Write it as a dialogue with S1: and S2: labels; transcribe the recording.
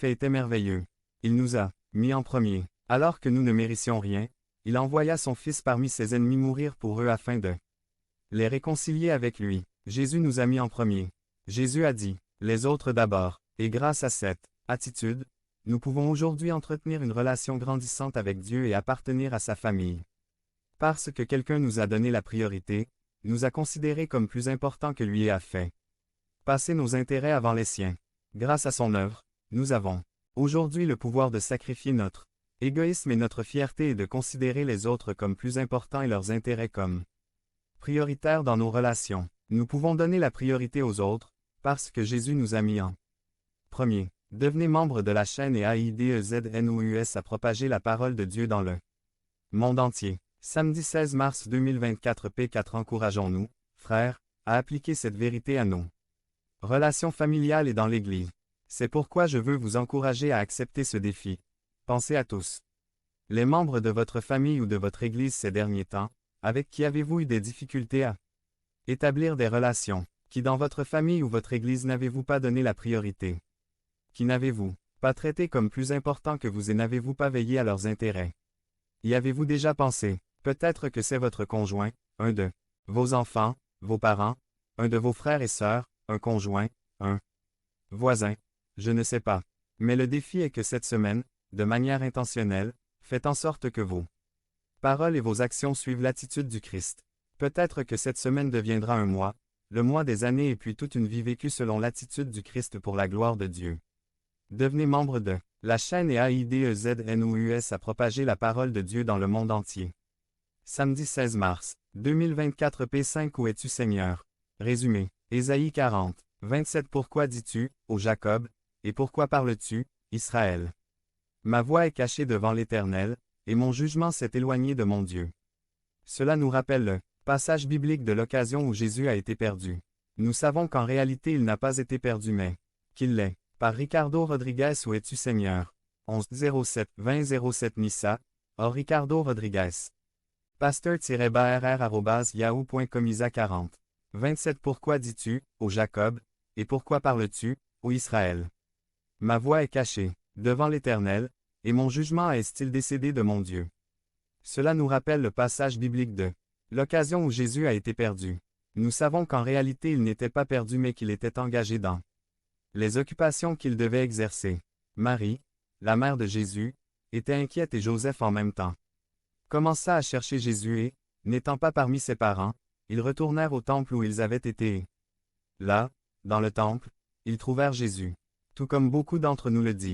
S1: fait était merveilleux. Il nous a mis en premier. Alors que nous ne méritions rien, il envoya son Fils parmi ses ennemis mourir pour eux afin de les réconcilier avec lui. Jésus nous a mis en premier. Jésus a dit, les autres d'abord. Et grâce à cette attitude, nous pouvons aujourd'hui entretenir une relation grandissante avec Dieu et appartenir à sa famille. Parce que quelqu'un nous a donné la priorité, nous a considérés comme plus importants que lui et a fait passer nos intérêts avant les siens. Grâce à son œuvre, nous avons aujourd'hui le pouvoir de sacrifier notre égoïsme et notre fierté et de considérer les autres comme plus importants et leurs intérêts comme prioritaires dans nos relations. Nous pouvons donner la priorité aux autres, parce que Jésus nous a mis en premier. Devenez membre de la chaîne et AIDEZNOUS à propager la parole de Dieu dans le monde entier. Samedi 16 mars 2024 P4 Encourageons-nous, frères, à appliquer cette vérité à nos relations familiales et dans l'Église. C'est pourquoi je veux vous encourager à accepter ce défi. Pensez à tous les membres de votre famille ou de votre Église ces derniers temps, avec qui avez-vous eu des difficultés à établir des relations, qui dans votre famille ou votre Église n'avez-vous pas donné la priorité? Qui n'avez-vous pas traité comme plus important que vous et n'avez-vous pas veillé à leurs intérêts? Y avez-vous déjà pensé? Peut-être que c'est votre conjoint, un de vos enfants, vos parents, un de vos frères et sœurs, un conjoint, un voisin, je ne sais pas. Mais le défi est que cette semaine, de manière intentionnelle, faites en sorte que vos paroles et vos actions suivent l'attitude du Christ. Peut-être que cette semaine deviendra un mois, le mois des années et puis toute une vie vécue selon l'attitude du Christ pour la gloire de Dieu. Devenez membre de la chaîne et AIDEZNOUS à propager la parole de Dieu dans le monde entier. Samedi 16 mars 2024 P5 Où es-tu Seigneur? Résumé. Ésaïe 40, 27 Pourquoi dis-tu, ô Jacob, et pourquoi parles-tu, Israël? Ma voix est cachée devant l'Éternel, et mon jugement s'est éloigné de mon Dieu. Cela nous rappelle le passage biblique de l'occasion où Jésus a été perdu. Nous savons qu'en réalité il n'a pas été perdu mais qu'il l'est. Par Ricardo Rodriguez Où es-tu Seigneur? 11-07-20-07 Nissa, or Ricardo Rodriguez. pasteur-barr@yahoo.com Isa 40. 27 Pourquoi dis-tu, ô Jacob, et pourquoi parles-tu, ô Israël? Ma voix est cachée devant l'Éternel, et mon jugement est-il décédé de mon Dieu? Cela nous rappelle le passage biblique de l'occasion où Jésus a été perdu. Nous savons qu'en réalité il n'était pas perdu mais qu'il était engagé dans les occupations qu'il devait exercer. Marie, la mère de Jésus, était inquiète et Joseph en même temps commença à chercher Jésus et, n'étant pas parmi ses parents, ils retournèrent au temple où ils avaient été. Là, dans le temple, ils trouvèrent Jésus. Tout comme beaucoup d'entre nous le disent.